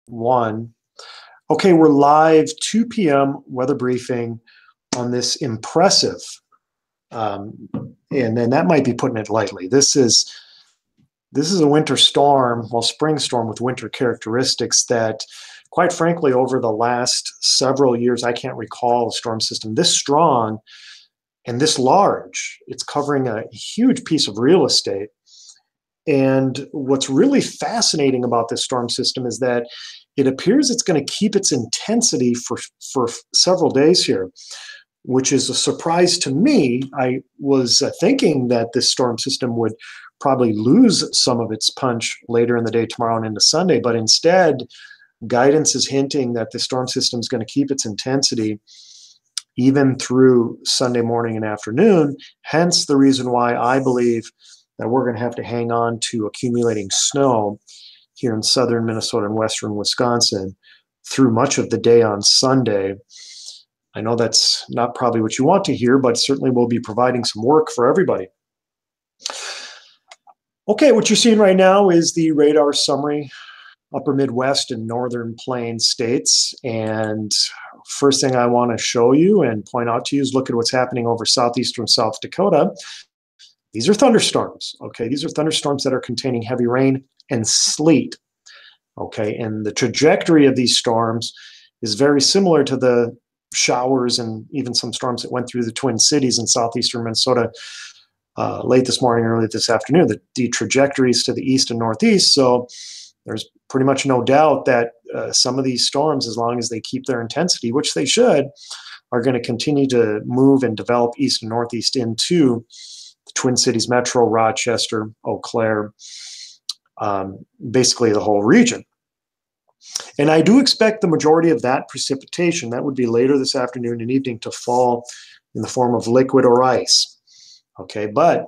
One. Okay, we're live 2 p.m. weather briefing on this impressive, um, and that might be putting it lightly. This is a winter storm, well, spring storm with winter characteristics that, quite frankly, over the last several years, I can't recall a storm system this strong and this large. It's covering a huge piece of real estate. And what's really fascinating about this storm system is that it appears it's going to keep its intensity for several days here, which is a surprise to me. I was thinking that this storm system would probably lose some of its punch later in the day tomorrow and into Sunday, but instead, guidance is hinting that the storm system is going to keep its intensity even through Sunday morning and afternoon. Hence the reason why I believe that we're going to have to hang on to accumulating snow here in southern Minnesota and western Wisconsin through much of the day on Sunday. I know that's not probably what you want to hear, but certainly we'll be providing some work for everybody. Okay, what you're seeing right now is the radar summary, upper Midwest and northern plains states. And first thing I want to show you and point out to you is look at what's happening over southeastern South Dakota. These are thunderstorms, okay? These are thunderstorms that are containing heavy rain and sleet, okay? And the trajectory of these storms is very similar to the showers and even some storms that went through the Twin Cities in southeastern Minnesota late this morning, early this afternoon. The trajectories to the east and northeast, so there's pretty much no doubt that some of these storms, as long as they keep their intensity, which they should, are going to continue to move and develop east and northeast into the Twin Cities Metro, Rochester, Eau Claire, basically the whole region. And I do expect the majority of that precipitation, that would be later this afternoon and evening, to fall in the form of liquid or ice. Okay, but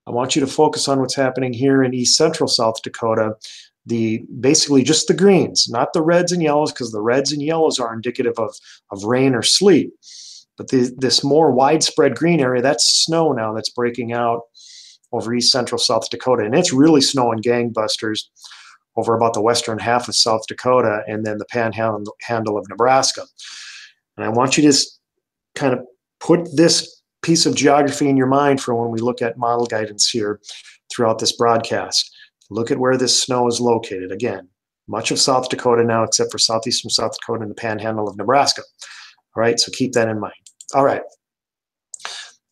I want you to focus on what's happening here in east central South Dakota. Basically just the greens, not the reds and yellows, because the reds and yellows are indicative of rain or sleet. But this more widespread green area, that's snow now that's breaking out over east central South Dakota. And it's really snowing gangbusters over about the western half of South Dakota and then the panhandle of Nebraska. And I want you to just kind of put this piece of geography in your mind for when we look at model guidance here throughout this broadcast. Look at where this snow is located. Again, much of South Dakota now, except for southeastern South Dakota and the panhandle of Nebraska. All right, so keep that in mind. All right.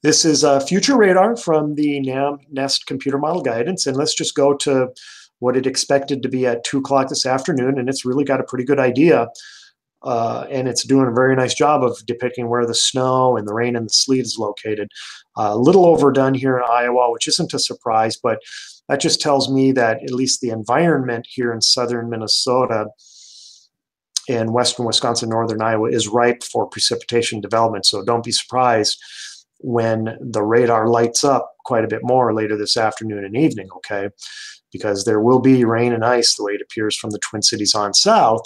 This is future radar from the NAM-NEST computer model guidance, and let's just go to what it expected to be at 2 o'clock this afternoon, and it's really got a pretty good idea, and it's doing a very nice job of depicting where the snow and the rain and the sleet is located. A little overdone here in Iowa, which isn't a surprise, but that just tells me that at least the environment here in southern Minnesota and western Wisconsin, northern Iowa is ripe for precipitation development. So don't be surprised when the radar lights up quite a bit more later this afternoon and evening, okay? Because there will be rain and ice the way it appears from the Twin Cities on south.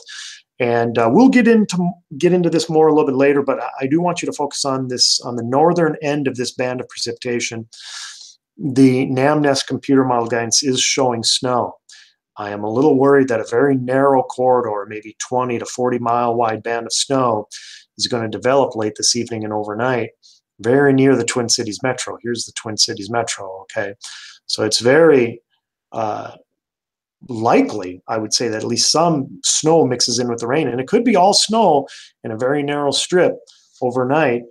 And we'll get into this more a little bit later, but I do want you to focus on this, on the northern end of this band of precipitation. The NAM-NEST computer model guidance is showing snow. I am a little worried that a very narrow corridor, maybe 20 to 40 mile wide band of snow, is going to develop late this evening and overnight, very near the Twin Cities Metro. Here's the Twin Cities Metro, okay? So it's very likely, I would say, that at least some snow mixes in with the rain, and it could be all snow in a very narrow strip overnight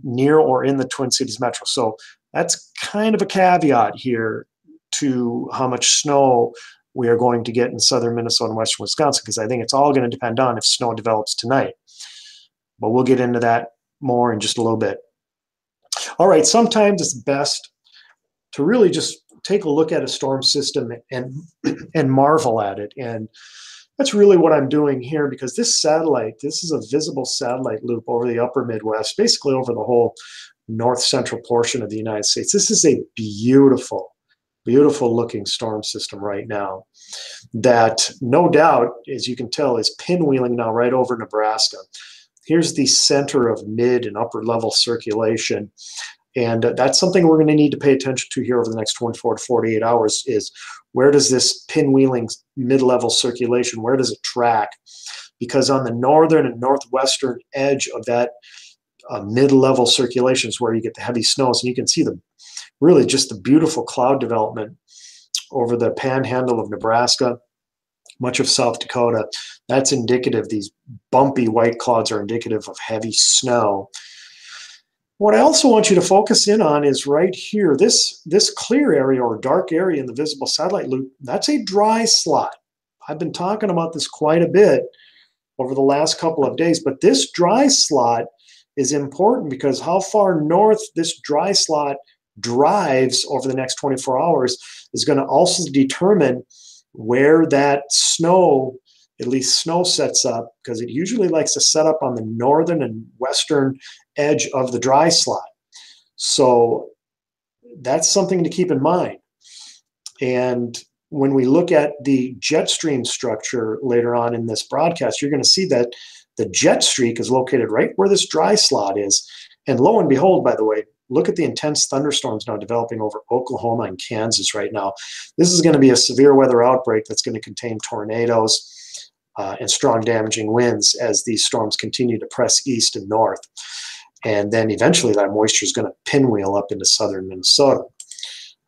near or in the Twin Cities Metro. So that's kind of a caveat here to how much snow we are going to get in southern Minnesota and western Wisconsin, because I think it's all going to depend on if snow develops tonight. But we'll get into that more in just a little bit. All right, sometimes it's best to really just take a look at a storm system and marvel at it. And that's really what I'm doing here, because this is a visible satellite loop over the upper Midwest, basically over the whole north central portion of the United States. This is a beautiful, beautiful looking storm system right now that no doubt, as you can tell, is pinwheeling now right over Nebraska. Here's the center of mid and upper level circulation. And that's something we're going to need to pay attention to here over the next 24 to 48 hours is where does this pinwheeling mid-level circulation, where does it track? Because on the northern and northwestern edge of that mid-level circulation is where you get the heavy snows, and you can see really just the beautiful cloud development over the panhandle of Nebraska, much of South Dakota. That's indicative. These bumpy white clouds are indicative of heavy snow. What I also want you to focus in on is right here, this clear area or dark area in the visible satellite loop, that's a dry slot. I've been talking about this quite a bit over the last couple of days, but this dry slot is important because how far north this dry slot drives over the next 24 hours is going to also determine where that snow, at least snow, sets up, because it usually likes to set up on the northern and western edge of the dry slot. So that's something to keep in mind. And when we look at the jet stream structure later on in this broadcast, you're going to see that the jet streak is located right where this dry slot is. And lo and behold, by the way, look at the intense thunderstorms now developing over Oklahoma and Kansas right now. This is going to be a severe weather outbreak that's going to contain tornadoes and strong damaging winds as these storms continue to press east and north. And then eventually that moisture is going to pinwheel up into southern Minnesota.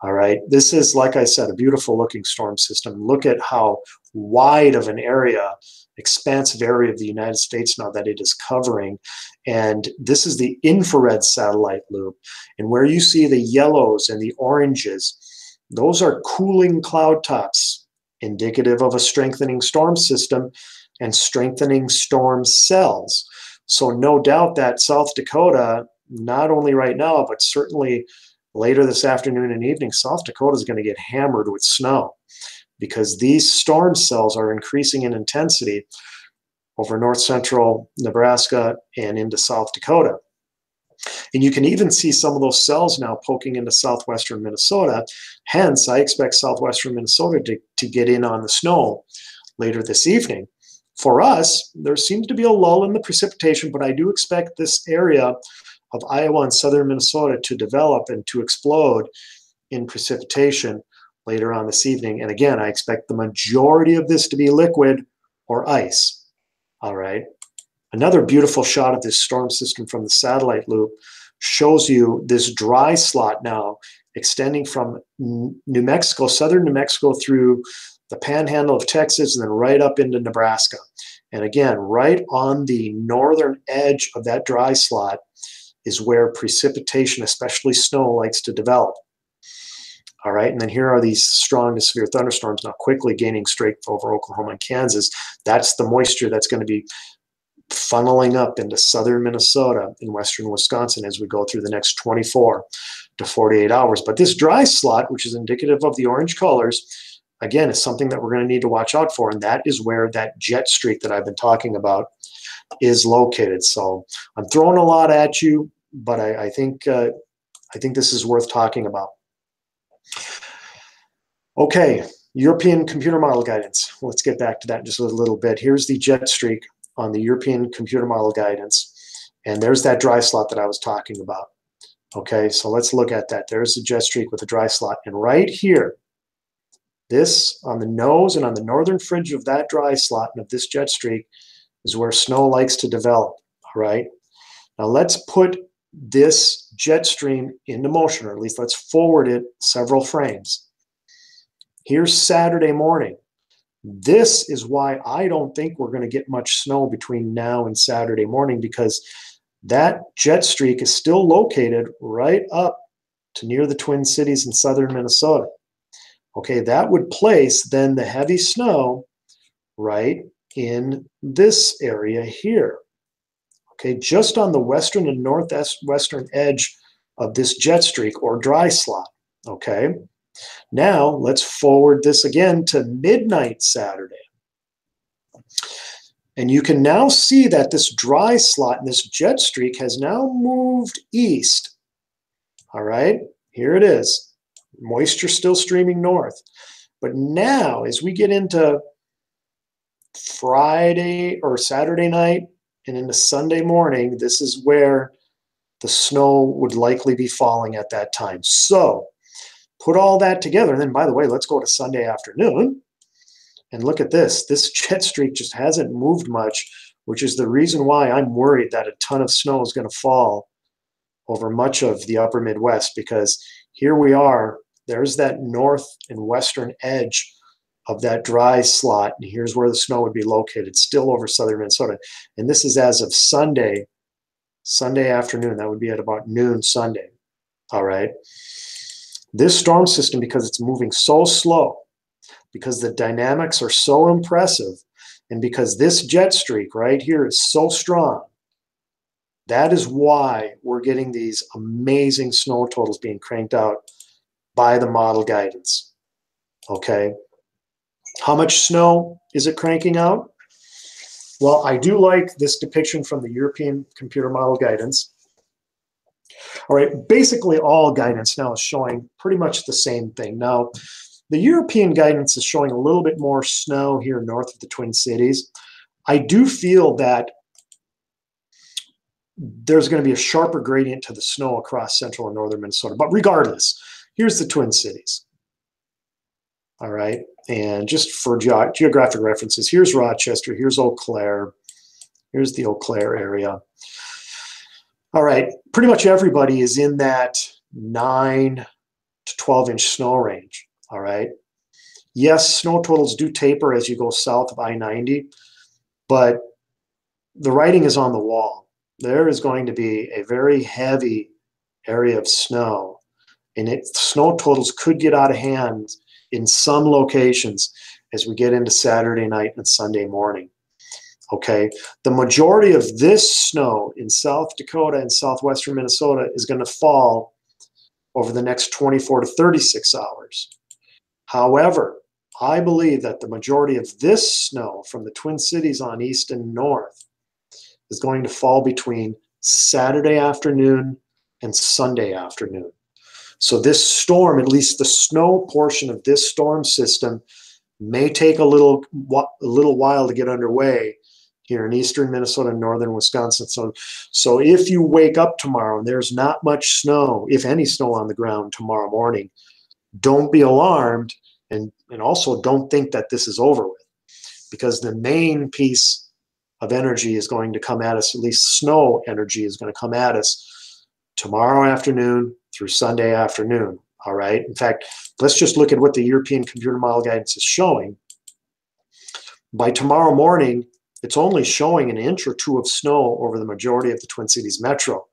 All right, this is, like I said, a beautiful looking storm system. Look at how wide of an area, expansive area of the United States now that it is covering. And this is the infrared satellite loop. And where you see the yellows and the oranges, those are cooling cloud tops, indicative of a strengthening storm system and strengthening storm cells. So no doubt that South Dakota, not only right now, but certainly later this afternoon and evening, South Dakota is going to get hammered with snow because these storm cells are increasing in intensity over north central Nebraska and into South Dakota. And you can even see some of those cells now poking into southwestern Minnesota. Hence, I expect southwestern Minnesota to get in on the snow later this evening. For us, there seems to be a lull in the precipitation, but I do expect this area of Iowa and southern Minnesota to develop and to explode in precipitation later on this evening. And again, I expect the majority of this to be liquid or ice. All right. Another beautiful shot of this storm system from the satellite loop shows you this dry slot now extending from New Mexico, southern New Mexico, through the panhandle of Texas and then right up into Nebraska. And again, right on the northern edge of that dry slot is where precipitation, especially snow, likes to develop. All right, and then here are these strong to severe thunderstorms now quickly gaining strength over Oklahoma and Kansas. That's the moisture that's going to be funneling up into southern Minnesota and western Wisconsin as we go through the next 24 to 48 hours. But this dry slot, which is indicative of the orange colors, again, is something that we're going to need to watch out for, and that is where that jet streak that I've been talking about is located. So I'm throwing a lot at you, but I think this is worth talking about. Okay, European computer model guidance. Let's get back to that in just a little bit. Here's the jet streak on the European computer model guidance, and there's that dry slot that I was talking about. Okay, so let's look at that. There's the jet streak with a dry slot, and right here, this on the nose and on the northern fringe of that dry slot and of this jet streak is where snow likes to develop. All right, now let's put this jet stream into motion, or at least let's forward it several frames. Here's Saturday morning. This is why I don't think we're going to get much snow between now and Saturday morning, because that jet streak is still located right up to near the Twin Cities in southern Minnesota. Okay, that would place then the heavy snow right in this area here. Okay, just on the western and northwestern edge of this jet streak or dry slot. Okay, now let's forward this again to midnight Saturday. And you can now see that this dry slot and this jet streak has now moved east. All right, here it is. Moisture still streaming north. But now, as we get into Friday or Saturday night and into Sunday morning, this is where the snow would likely be falling at that time. So put all that together. And then, by the way, let's go to Sunday afternoon and look at this. This jet streak just hasn't moved much, which is the reason why I'm worried that a ton of snow is going to fall over much of the upper Midwest, because here we are. There's that north and western edge of that dry slot, and here's where the snow would be located, still over southern Minnesota. And this is as of Sunday afternoon. That would be at about noon Sunday. All right. This storm system, because it's moving so slow, because the dynamics are so impressive, and because this jet streak right here is so strong, that is why we're getting these amazing snow totals being cranked out by the model guidance. Okay. How much snow is it cranking out? Well, I do like this depiction from the European computer model guidance. All right, basically all guidance now is showing pretty much the same thing. Now, the European guidance is showing a little bit more snow here north of the Twin Cities. I do feel that there's going to be a sharper gradient to the snow across central and northern Minnesota. But regardless, here's the Twin Cities. All right, and just for geographic references, here's Rochester, here's Eau Claire, here's the Eau Claire area. All right, pretty much everybody is in that 9 to 12-inch snow range. All right. Yes, snow totals do taper as you go south of I-90, but the writing is on the wall. There is going to be a very heavy area of snow, and snow totals could get out of hand in some locations as we get into Saturday night and Sunday morning. Okay, the majority of this snow in South Dakota and southwestern Minnesota is going to fall over the next 24 to 36 hours. However, I believe that the majority of this snow from the Twin Cities on east and north is going to fall between Saturday afternoon and Sunday afternoon. So this storm, at least the snow portion of this storm system, may take a little while to get underway here in eastern Minnesota and northern Wisconsin. So if you wake up tomorrow and there's not much snow, if any snow on the ground tomorrow morning, don't be alarmed, and also don't think that this is over with, because the main piece of energy is going to come at us, at least snow energy is going to come at us tomorrow afternoon through Sunday afternoon. All right. In fact, let's just look at what the European computer model guidance is showing. By tomorrow morning, it's only showing an inch or two of snow over the majority of the Twin Cities metro.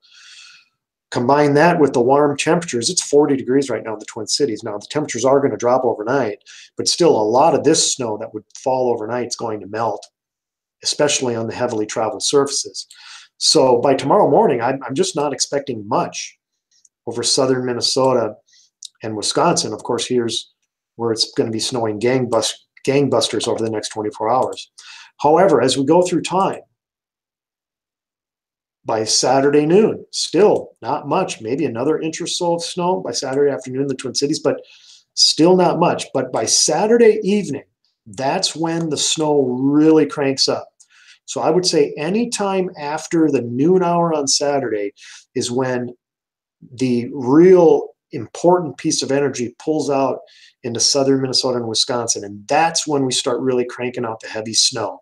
Combine that with the warm temperatures. It's 40 degrees right now in the Twin Cities. Now, the temperatures are going to drop overnight, but still a lot of this snow that would fall overnight is going to melt, especially on the heavily traveled surfaces. So by tomorrow morning, I'm just not expecting much over southern Minnesota and Wisconsin. Of course, here's where it's going to be snowing gangbusters over the next 24 hours. However, as we go through time, by Saturday noon, still not much, maybe another inch or so of snow by Saturday afternoon in the Twin Cities, but still not much. But by Saturday evening, that's when the snow really cranks up. So I would say anytime after the noon hour on Saturday is when the real important piece of energy pulls out into southern Minnesota and Wisconsin. And that's when we start really cranking out the heavy snow.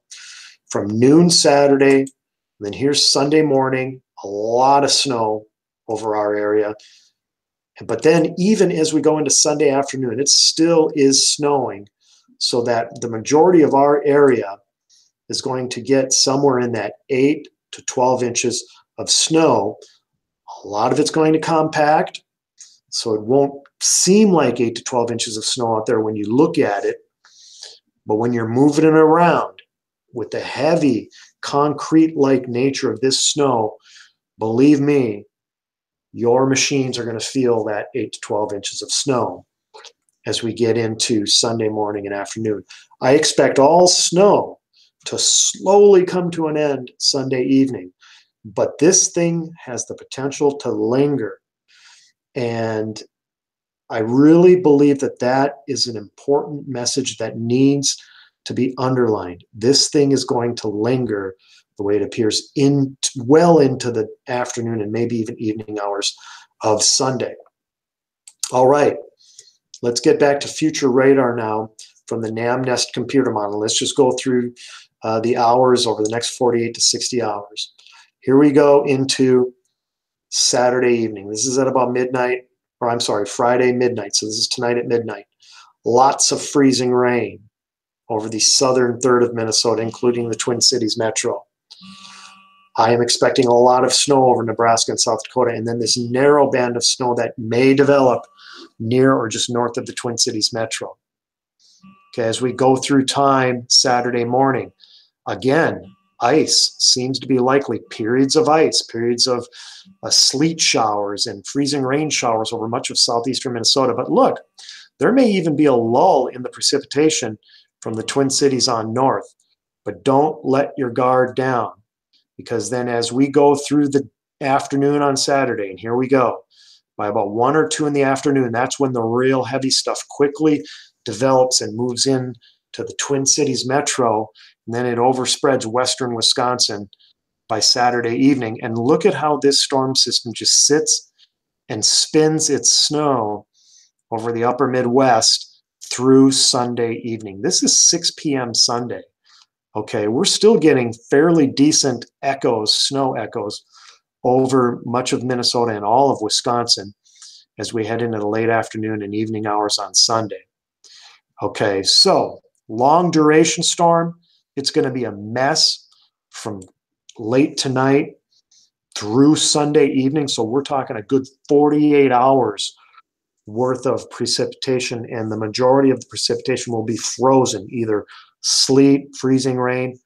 From noon Saturday, and then here's Sunday morning, a lot of snow over our area. But then even as we go into Sunday afternoon, it still is snowing, so that the majority of our area is going to get somewhere in that 8 to 12 inches of snow. A lot of it's going to compact, so it won't seem like 8 to 12 inches of snow out there when you look at it. But when you're moving it around with the heavy concrete-like nature of this snow, believe me, your machines are going to feel that 8 to 12 inches of snow as we get into Sunday morning and afternoon. I expect all snow to slowly come to an end Sunday evening, but this thing has the potential to linger. And I really believe that that is an important message that needs to be underlined. This thing is going to linger the way it appears well into the afternoon and maybe even evening hours of Sunday. All right, let's get back to future radar now from the NamNest computer model. Let's just go through the hours over the next 48 to 60 hours. Here we go into Saturday evening. This is at about midnight, or I'm sorry, Friday midnight. So this is tonight at midnight. Lots of freezing rain over the southern third of Minnesota, including the Twin Cities metro. I am expecting a lot of snow over Nebraska and South Dakota, and then this narrow band of snow that may develop near or just north of the Twin Cities metro. Okay, as we go through time Saturday morning, again, ice seems to be likely. Periods of ice, periods of sleet showers and freezing rain showers over much of southeastern Minnesota. But look, there may even be a lull in the precipitation from the Twin Cities on north. But don't let your guard down, because then as we go through the afternoon on Saturday, and here we go, by about 1 or 2 in the afternoon, that's when the real heavy stuff quickly develops and moves in to the Twin Cities metro, and then it overspreads western Wisconsin by Saturday evening. And look at how this storm system just sits and spins its snow over the upper Midwest through Sunday evening. This is 6 p.m. Sunday. Okay, we're still getting fairly decent echoes, snow echoes, over much of Minnesota and all of Wisconsin as we head into the late afternoon and evening hours on Sunday. Okay, so long duration storm, it's going to be a mess from late tonight through Sunday evening. So we're talking a good 48 hours worth of precipitation, and the majority of the precipitation will be frozen, either sleet, freezing rain,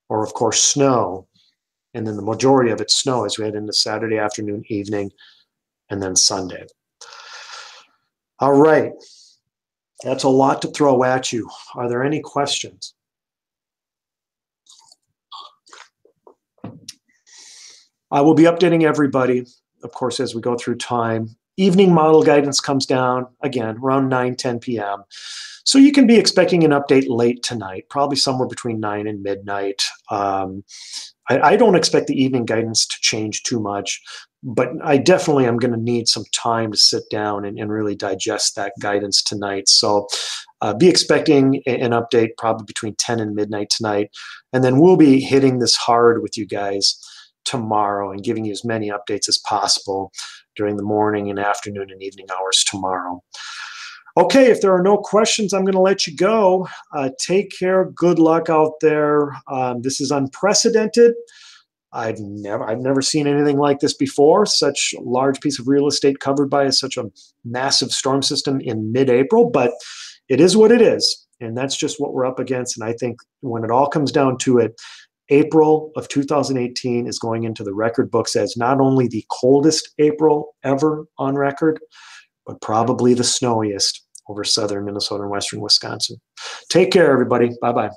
or of course snow. And then the majority of it's snow as we head into Saturday afternoon, evening, and then Sunday. All right. That's a lot to throw at you. Are there any questions? I will be updating everybody, of course, as we go through time. Evening model guidance comes down, again, around 9, 10 p.m. So you can be expecting an update late tonight, probably somewhere between 9 and midnight. I don't expect the evening guidance to change too much, but I definitely am going to need some time to sit down and really digest that guidance tonight. So be expecting an update probably between 10 and midnight tonight. And then we'll be hitting this hard with you guys tomorrow and giving you as many updates as possible during the morning and afternoon and evening hours tomorrow. Okay, if there are no questions, I'm going to let you go. Take care. Good luck out there. This is unprecedented. I've never seen anything like this before. Such a large piece of real estate covered by such a massive storm system in mid-April, but it is what it is, and that's just what we're up against. And I think when it all comes down to it, April of 2018 is going into the record books as not only the coldest April ever on record, but probably the snowiest over southern Minnesota and western Wisconsin. Take care, everybody. Bye-bye.